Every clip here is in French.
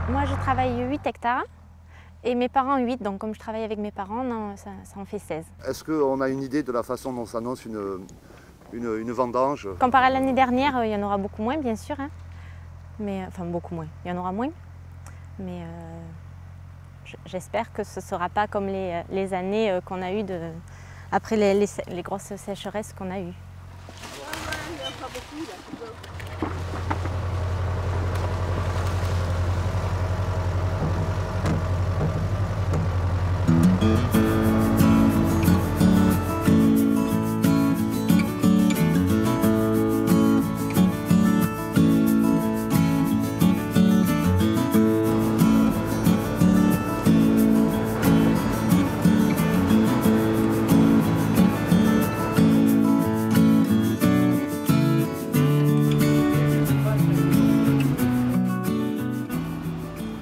Moi, je travaille 8 hectares et mes parents 8, donc comme je travaille avec mes parents, non, ça en fait 16. Est-ce qu'on a une idée de la façon dont s'annonce une vendange? Comparé à l'année dernière, il y en aura beaucoup moins, bien sûr. Hein. Mais, enfin, beaucoup moins. Il y en aura moins. Mais j'espère que ce ne sera pas comme les années qu'on a eues après les grosses sécheresses qu'on a eues.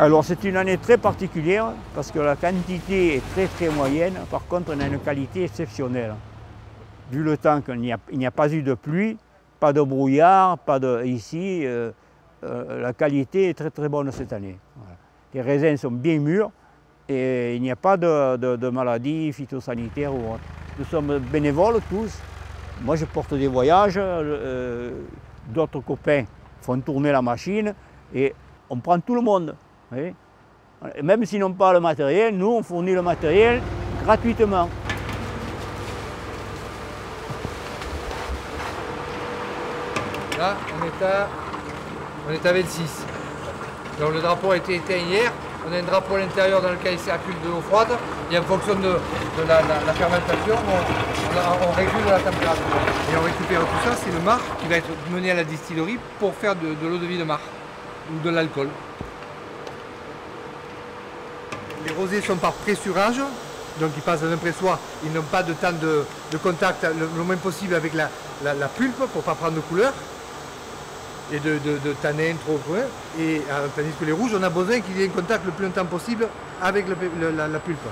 Alors c'est une année très particulière parce que la quantité est très moyenne. Par contre, on a une qualité exceptionnelle. Vu le temps qu'il n'y a pas eu de pluie, pas de brouillard, ici, la qualité est très bonne cette année. Voilà. Les raisins sont bien mûrs et il n'y a pas de maladies phytosanitaires ou autres. Nous sommes bénévoles tous. Moi je porte des voyages, d'autres copains font tourner la machine et on prend tout le monde. Oui. Même s'ils n'ont pas le matériel, nous on fournit le matériel gratuitement. Là, on est à 26. Donc le drapeau a été éteint hier. On a un drapeau à l'intérieur dans lequel il circule de l'eau froide. Et en fonction de la fermentation, on régule la température. Et on récupère tout ça, c'est le marc qui va être mené à la distillerie pour faire de l'eau de vie de marc ou de l'alcool. Les rosés sont par pressurage, donc ils passent dans un pressoir, ils n'ont pas de temps de contact le moins possible avec la pulpe pour ne pas prendre de couleur et de tanin trop loin. Et tandis que les rouges, on a besoin qu'il y ait un contact le plus longtemps possible avec la pulpe.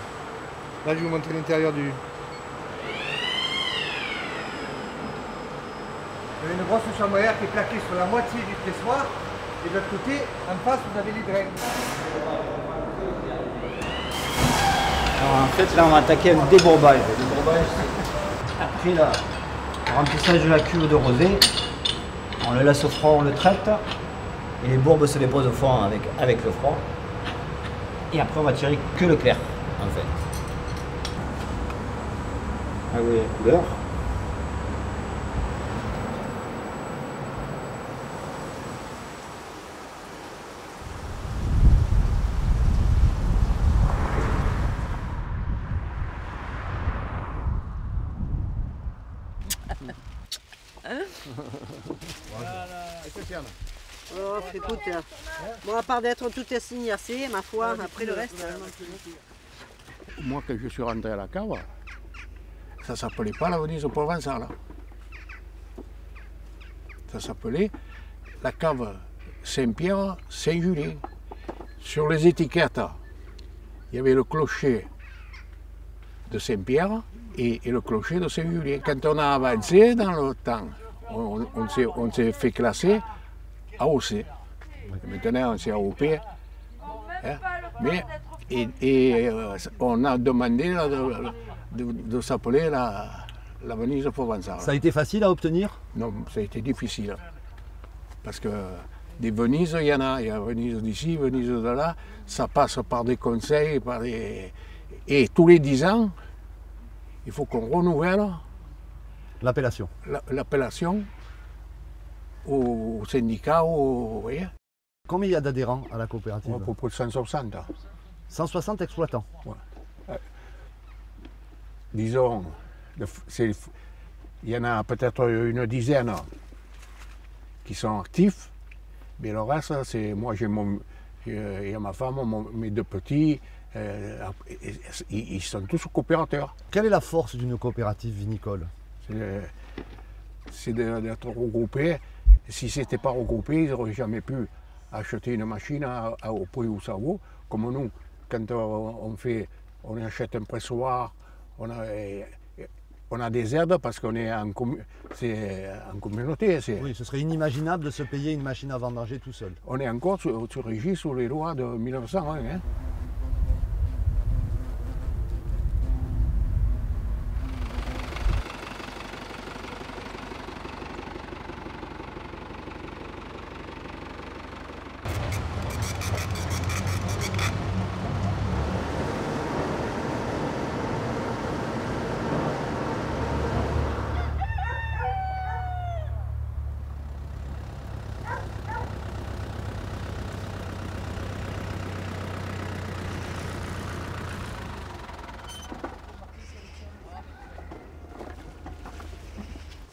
Là, je vais vous montrer l'intérieur du... Vous avez une grosse chambre à air qui est plaquée sur la moitié du pressoir et de l'autre côté, en face, vous avez les drains. Alors en fait là on va attaquer un débourbage. Après là, remplissage de la cuve de rosé, on le laisse au froid, on le traite, et les bourbes se déposent au fond avec le froid. Et après on va tirer que le clair en fait. Ah oui, la couleur. Oh, écoute, bon, à part d'être tout assigné assez, ma foi, après le reste. Moi, quand je suis rentré à la cave, ça ne s'appelait pas la Venise provençale. Ça s'appelait la cave Saint-Pierre, Saint-Julien. Sur les étiquettes, il y avait le clocher de Saint-Pierre et le clocher de Saint-Julien. Quand on a avancé dans le temps, on s'est fait classer AOC. Maintenant, c'est AOP. Hein? Mais on a demandé de s'appeler la Venise provençale. Ça a été facile à obtenir? Non, ça a été difficile. Parce que des Venises, il y en a. Il y a Venise d'ici, Venise de là. Ça passe par des conseils, et tous les 10 ans, il faut qu'on renouvelle l'appellation. L'appellation au syndicat, vous voyez. Combien il y a d'adhérents à la coopérative? À peu près 160. 160 exploitants. Ouais. Disons, Il y en a peut-être une dizaine qui sont actifs, mais le reste, c'est moi, il y a ma femme, mes deux petits, ils sont tous coopérateurs. Quelle est la force d'une coopérative vinicole? C'est d'être regroupés. Si ce n'était pas regroupé, ils n'auraient jamais pu acheter une machine au prix où ça vaut. Comme nous, quand on achète un pressoir, on a des aides parce qu'on est en communauté. Oui, ce serait inimaginable de se payer une machine à vendanger tout seul. On est encore régi sous les lois de 1901. Hein.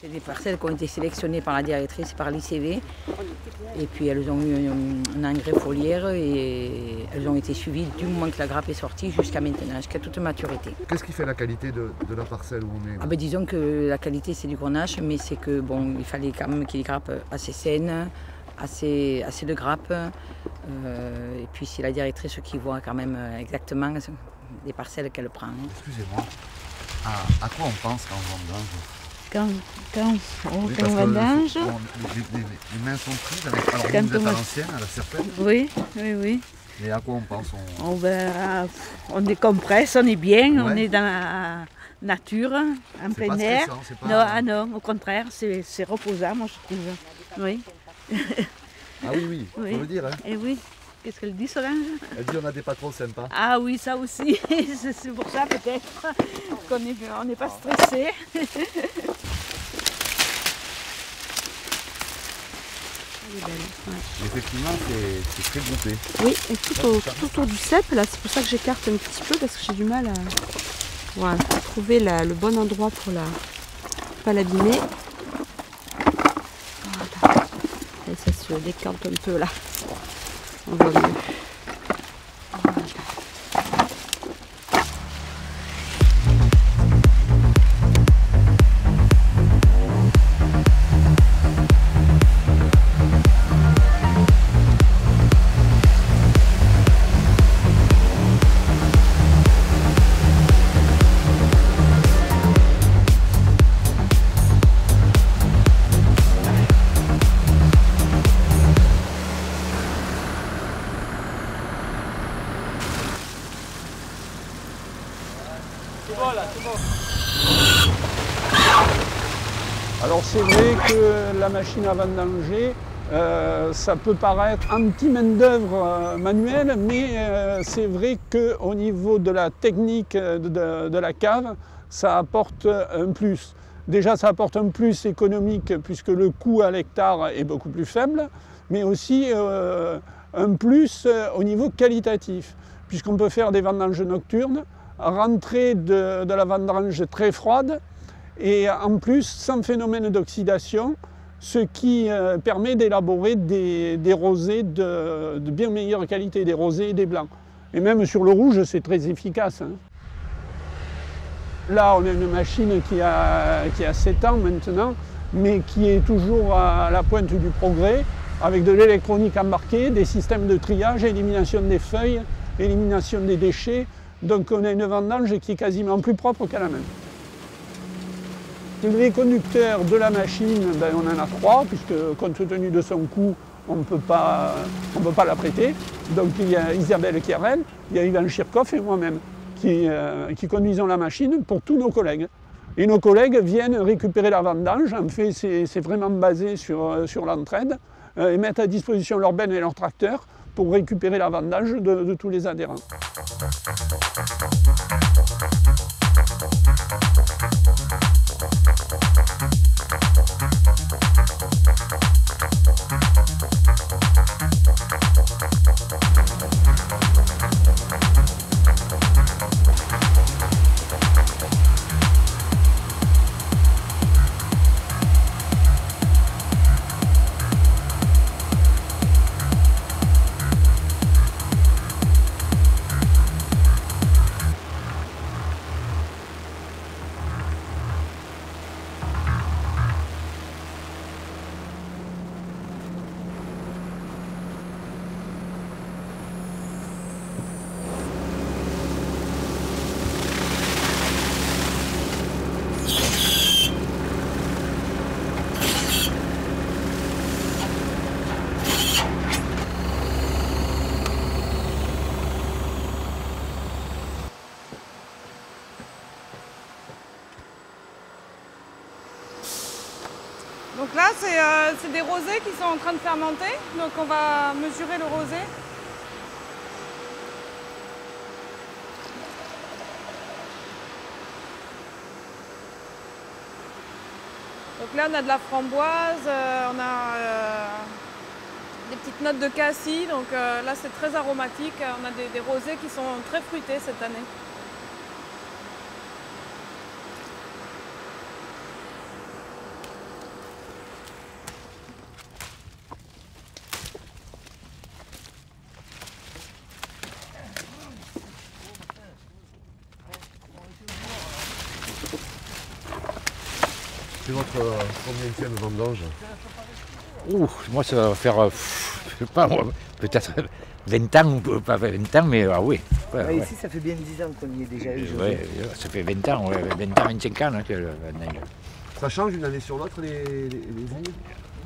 C'est des parcelles qui ont été sélectionnées par la directrice, par l'ICV. Et puis elles ont eu un engrais foliaire et elles ont été suivies du moment que la grappe est sortie jusqu'à maintenant, jusqu'à toute maturité. Qu'est-ce qui fait la qualité de la parcelle où on est? Disons que la qualité c'est du grenache, mais c'est que bon, il fallait quand même qu'il y ait des grappes assez saines, assez de grappes. Et puis c'est la directrice qui voit quand même exactement les parcelles qu'elle prend. Excusez-moi, à quoi on pense quand on vendange? Quand on vendange. Les mains sont prises avec. Alors, vous êtes à l'ancienne, à la serpette. Oui. Et à quoi on pense? On décompresse, on est bien, on est dans la nature, en plein air. Non, au contraire, c'est reposant, moi je trouve. Oui. Ah oui, faut le dire. Hein. Et oui. Qu'est-ce qu'elle dit, Solange? Elle dit on a des patrons sympas. Ah oui, ça aussi. C'est pour ça peut-être qu'on n'est pas stressé. Effectivement, c'est très groupé. Oui, et tout autour du cep, là, c'est pour ça que j'écarte un petit peu parce que j'ai du mal à trouver le bon endroit pour pas l'abîmer. Voilà. Et ça se décante un peu là. On voit mieux. Alors c'est vrai que la machine à vendanger, ça peut paraître un petit main-d'œuvre manuelle, mais c'est vrai qu'au niveau de la technique de la cave, ça apporte un plus. Déjà, ça apporte un plus économique puisque le coût à l'hectare est beaucoup plus faible, mais aussi un plus au niveau qualitatif, puisqu'on peut faire des vendanges nocturnes, rentrer de la vendange très froide, et en plus sans phénomène d'oxydation, ce qui permet d'élaborer des rosés de bien meilleure qualité, des rosés et des blancs. Et même sur le rouge, c'est très efficace. Hein. Là, on a une machine qui a 7 ans maintenant, mais qui est toujours à la pointe du progrès, avec de l'électronique embarquée, des systèmes de triage, élimination des feuilles, élimination des déchets. Donc on a une vendange qui est quasiment plus propre qu'à la main. Les conducteurs de la machine, on en a 3, puisque compte tenu de son coût, on ne peut pas la prêter. Donc il y a Isabelle Chiarel, il y a Ivan Chirkov et moi-même qui conduisons la machine pour tous nos collègues. Et nos collègues viennent récupérer la vendange. En fait, c'est vraiment basé sur l'entraide et mettent à disposition leur benne et leur tracteur pour récupérer la vendange de tous les adhérents. Donc là, c'est des rosés qui sont en train de fermenter. Donc on va mesurer le rosé. Donc là, on a de la framboise, on a des petites notes de cassis. Donc là, c'est très aromatique. On a des rosés qui sont très fruités cette année. C'est votre combienième vendange? Moi ça va faire, je sais pas, peut-être 20 ans, ou pas 20 ans, mais oui. Ouais. Ici ça fait bien 10 ans qu'on y est déjà eu. Oui, ça fait 20 ans, 20 ans, 25 ans que la neige. Ça change d'une année sur l'autre les vignes?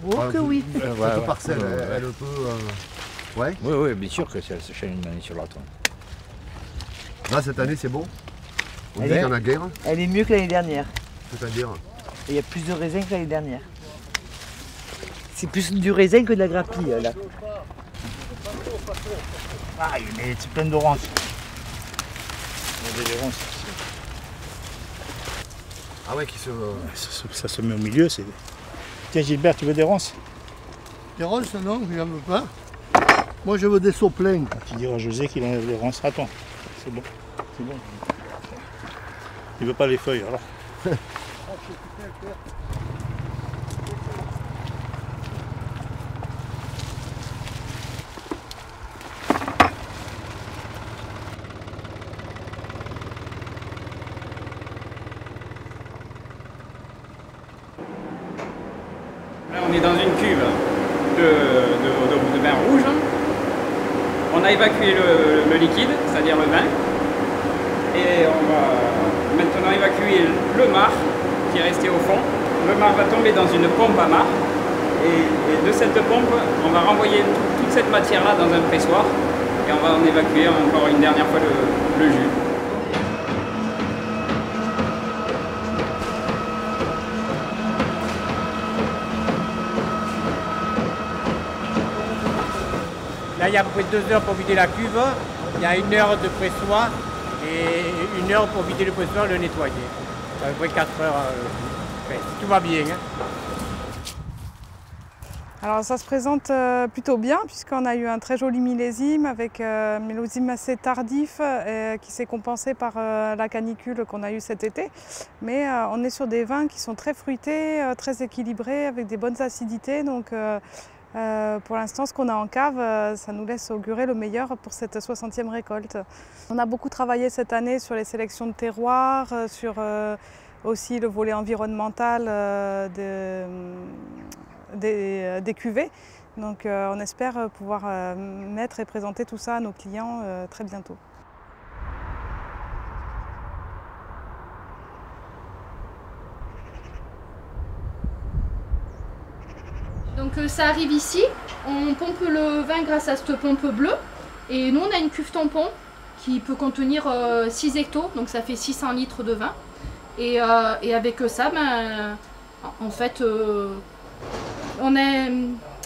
Oh que oui. Cette parcelle, elle peut... Ouais. Oui, bien sûr que ça change d'une année sur l'autre. Là cette année c'est bon? On dit qu'il y en a guère? Elle est mieux que l'année dernière. C'est-à-dire? Il y a plus de raisins que l'année dernière. C'est plus du raisin que de la grappille là. Ah, mais c'est plein d'oranges. Ah ouais, qui se... Ça se met au milieu. Tiens Gilbert, tu veux des ronces? Des ronces, non, je n'en veux pas. Moi je veux des seaux pleins. Tu diras à José qu'il enlève les ronces. Attends, c'est bon. C'est bon. Il veut pas les feuilles alors. Là, on est dans une cuve de vin rouge. On a évacué le liquide, c'est-à-dire le vin. Et on va maintenant évacuer le marc qui est resté au fond. Le marc va tomber dans une pompe à marc. Et de cette pompe, on va renvoyer toute cette matière-là dans un pressoir. Et on va en évacuer encore une dernière fois le jus. Là, il y a à peu près 2 heures pour vider la cuve, il y a 1 heure de pressoir et 1 heure pour vider le pressoir et le nettoyer. C'est à peu près 4 heures, si tout va bien. Alors ça se présente plutôt bien puisqu'on a eu un très joli millésime avec un millésime assez tardif qui s'est compensé par la canicule qu'on a eue cet été. Mais on est sur des vins qui sont très fruités, très équilibrés avec des bonnes acidités. Donc pour l'instant, ce qu'on a en cave, ça nous laisse augurer le meilleur pour cette 60e récolte. On a beaucoup travaillé cette année sur les sélections de terroirs, sur aussi le volet environnemental des cuvées. Donc on espère pouvoir mettre et présenter tout ça à nos clients très bientôt. Donc ça arrive ici, on pompe le vin grâce à cette pompe bleue et nous on a une cuve tampon qui peut contenir 6 hectos, donc ça fait 600 litres de vin et avec ça, en fait on a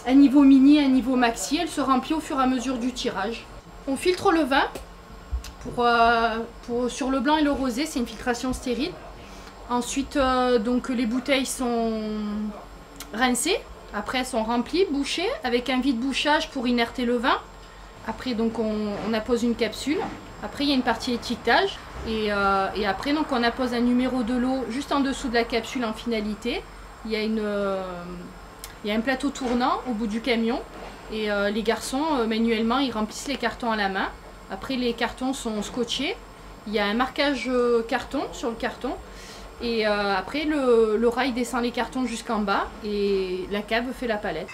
un niveau mini, un niveau maxi, elle se remplit au fur et à mesure du tirage. On filtre le vin sur le blanc et le rosé, c'est une filtration stérile. Ensuite donc les bouteilles sont rincées. Après, elles sont remplies, bouchées, avec un vide-bouchage pour inerter le vin. Après, donc, on appose une capsule. Après, il y a une partie étiquetage. Et après, donc, on appose un numéro de lot juste en dessous de la capsule en finalité. Il y a un plateau tournant au bout du camion. Et les garçons, manuellement, ils remplissent les cartons à la main. Après, les cartons sont scotchés. Il y a un marquage carton sur le carton. Et après, le rail descend les cartons jusqu'en bas et la cave fait la palette.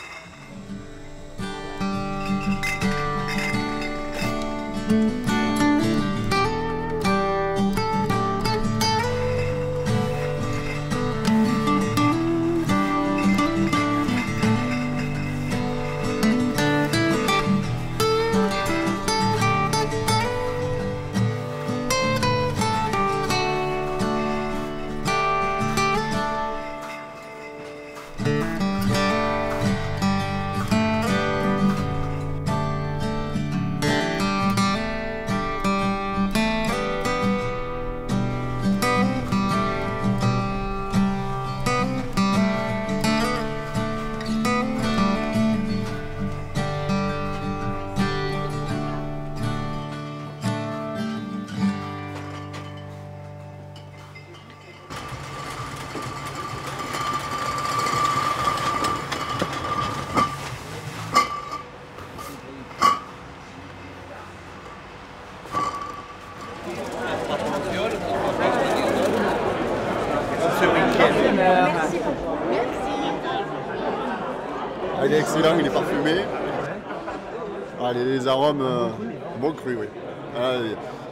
Merci beaucoup. Ah, il est excellent, il est parfumé. Ah, les arômes bon cru, oui. Ah,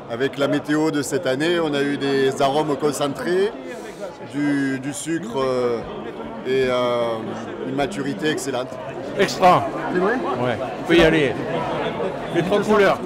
avec la météo de cette année, on a eu des arômes concentrés, du sucre et une maturité excellente. Extra. C'est vrai? Ouais, on peut y aller. Les trois couleurs.